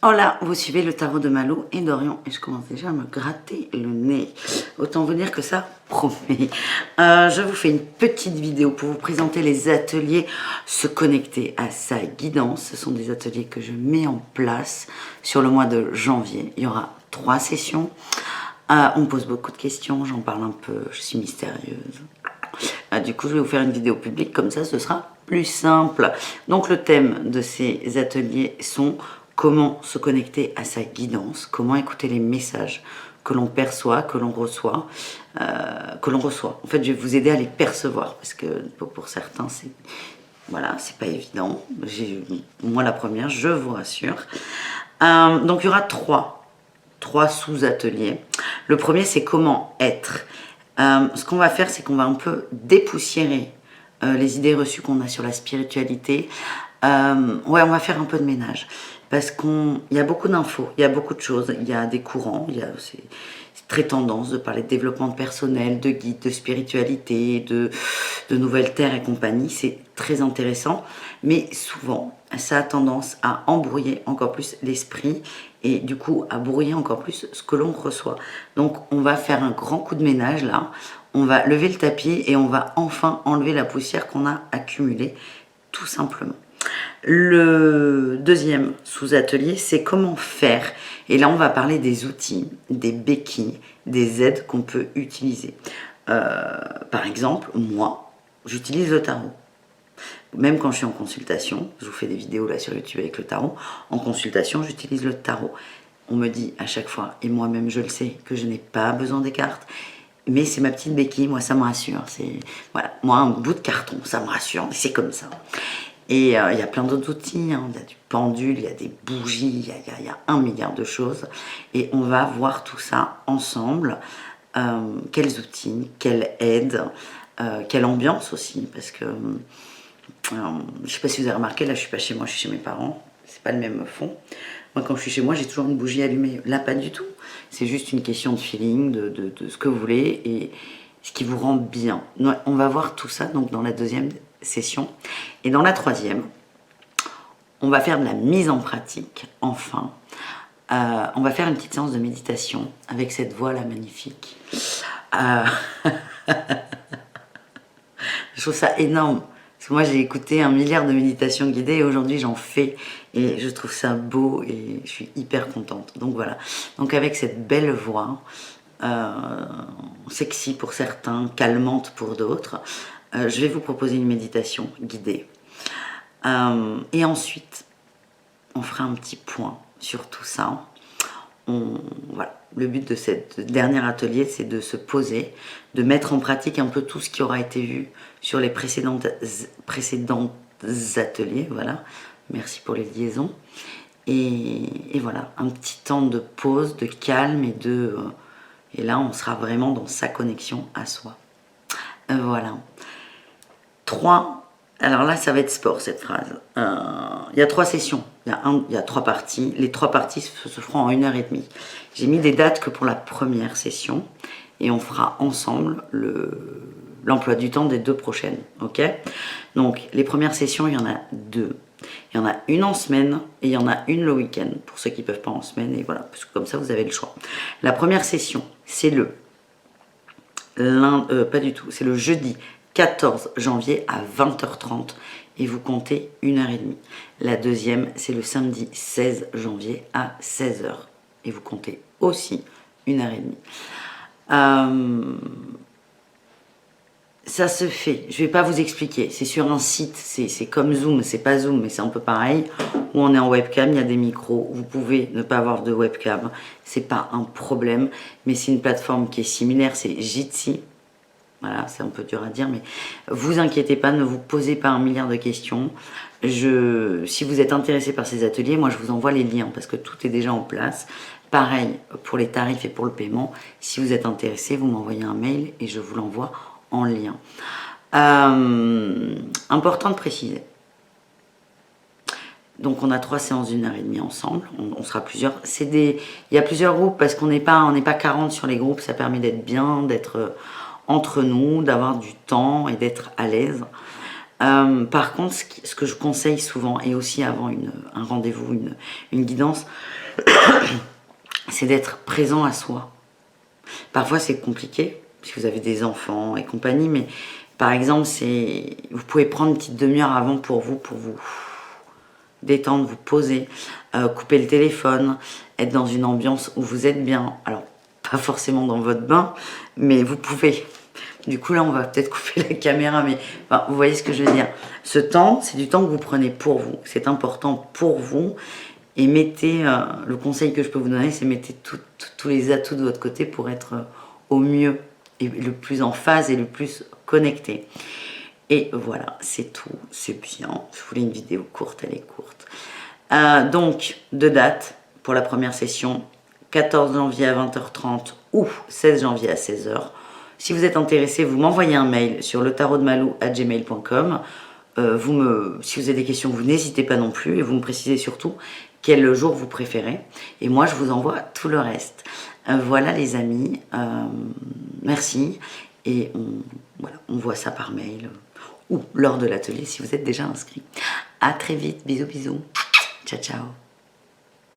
Oh là, vous suivez le tarot de Malo et d'Orion et je commence déjà à me gratter le nez. Autant vous dire que ça promet. Je vous fais une petite vidéo pour vous présenter les ateliers Se connecter à sa guidance. Ce sont des ateliers que je mets en place sur le mois de janvier. Il y aura 3 sessions. On me pose beaucoup de questions, j'en parle un peu, je suis mystérieuse. Du coup, je vais vous faire une vidéo publique, comme ça, ce sera plus simple. Donc, le thème de ces ateliers sont comment se connecter à sa guidance, comment écouter les messages que l'on perçoit, que l'on reçoit, En fait, je vais vous aider à les percevoir, parce que pour certains, c'est voilà, c'est pas évident. Moi, la première, je vous rassure. Donc, il y aura trois sous-ateliers. Le premier, c'est comment être. Ce qu'on va faire, c'est qu'on va un peu dépoussiérer les idées reçues qu'on a sur la spiritualité. Ouais, on va faire un peu de ménage. Parce qu'il y a beaucoup d'infos, il y a beaucoup de choses, il y a des courants, c'est très tendance de parler de développement personnel, de guide, de spiritualité, de nouvelles terres et compagnie. C'est très intéressant, mais souvent, ça a tendance à embrouiller encore plus l'esprit et du coup à brouiller encore plus ce que l'on reçoit. Donc on va faire un grand coup de ménage là, on va lever le tapis et on va enfin enlever la poussière qu'on a accumulée, tout simplement. Le deuxième sous-atelier, c'est comment faire. Et là, on va parler des outils, des béquilles, des aides qu'on peut utiliser. Par exemple, moi, j'utilise le tarot. Même quand je suis en consultation, je vous fais des vidéos là sur YouTube avec le tarot, en consultation, j'utilise le tarot. On me dit à chaque fois, et moi-même je le sais, que je n'ai pas besoin des cartes, mais c'est ma petite béquille, moi ça me rassure. Voilà, moi un bout de carton, ça me rassure, c'est comme ça. Et il y a plein d'autres outils, hein. Il y a du pendule, il y a des bougies, il y a 1 milliard de choses. Et on va voir tout ça ensemble. Quels outils, quelle aide, quelle ambiance aussi, parce que je ne sais pas si vous avez remarqué, là je suis pas chez moi, je suis chez mes parents, c'est pas le même fond. Moi quand je suis chez moi, j'ai toujours une bougie allumée. Là pas du tout, c'est juste une question de feeling, de ce que vous voulez et ce qui vous rend bien. On va voir tout ça donc dans la deuxième session. Et dans la troisième, on va faire de la mise en pratique, enfin. On va faire une petite séance de méditation avec cette voix là magnifique. Je trouve ça énorme. Parce que moi, j'ai écouté 1 milliard de méditations guidées et aujourd'hui, j'en fais. Et je trouve ça beau et je suis hyper contente. Donc voilà. Donc avec cette belle voix, sexy pour certains, calmante pour d'autres, je vais vous proposer une méditation guidée. Et ensuite, on fera un petit point sur tout ça. Voilà. Le but de ce dernier atelier, c'est de se poser, de mettre en pratique un peu tout ce qui aura été vu sur les précédents ateliers. Voilà. Merci pour les liaisons. Et voilà, un petit temps de pause, de calme et là, on sera vraiment dans sa connexion à soi. Voilà. 3. Alors là, ça va être sport, cette phrase. Il y a 3 sessions, il y a 3 parties. Les 3 parties se feront en 1h30. J'ai mis des dates que pour la première session et on fera ensemble l'emploi du temps des 2 prochaines. Ok? Donc, les premières sessions, il y en a 2. Il y en a une en semaine et il y en a une le week-end pour ceux qui ne peuvent pas en semaine. Et voilà, parce que comme ça, vous avez le choix. La première session, c'est pas du tout, c'est le jeudi 14 janvier à 20h30 et vous comptez 1h30. La deuxième, c'est le samedi 16 janvier à 16h et vous comptez aussi 1h30. Ça se fait, je ne vais pas vous expliquer, c'est sur un site, c'est comme Zoom, c'est pas Zoom, mais c'est un peu pareil, où on est en webcam, il y a des micros, vous pouvez ne pas avoir de webcam, c'est pas un problème, mais c'est une plateforme qui est similaire, c'est Jitsi. Voilà, c'est un peu dur à dire, mais vous inquiétez pas, ne vous posez pas 1 milliard de questions. Si vous êtes intéressé par ces ateliers, moi je vous envoie les liens parce que tout est déjà en place. Pareil pour les tarifs et pour le paiement. Si vous êtes intéressé, vous m'envoyez un mail et je vous l'envoie en lien. Important de préciser. Donc on a 3 séances d'1h30 ensemble, on sera plusieurs. Il y a plusieurs groupes parce qu'on n'est pas 40 sur les groupes, ça permet d'être bien, d'être entre nous, d'avoir du temps et d'être à l'aise. Par contre, ce que je conseille souvent, et aussi avant un rendez-vous, une guidance, c'est d'être présent à soi. Parfois c'est compliqué, si vous avez des enfants et compagnie, mais par exemple, vous pouvez prendre une petite demi-heure avant pour vous détendre, vous poser, couper le téléphone, être dans une ambiance où vous êtes bien. Alors, pas forcément dans votre bain, mais vous pouvez. Du coup, là, on va peut-être couper la caméra, mais enfin, vous voyez ce que je veux dire. Ce temps, c'est du temps que vous prenez pour vous. C'est important pour vous. Et mettez, le conseil que je peux vous donner, c'est mettez tous les atouts de votre côté pour être au mieux et le plus en phase et le plus connecté. Et voilà, c'est tout, c'est bien. Je voulais une vidéo courte, elle est courte. Donc, 2 dates pour la première session, 14 janvier à 20h30 ou 16 janvier à 16h. Si vous êtes intéressé, vous m'envoyez un mail sur letarotdemalou@gmail.com. Si vous avez des questions, vous n'hésitez pas non plus et vous me précisez surtout quel jour vous préférez. Et moi, je vous envoie tout le reste. Voilà les amis, merci. Et on voit ça par mail ou lors de l'atelier si vous êtes déjà inscrit. À très vite, bisous bisous. Ciao ciao.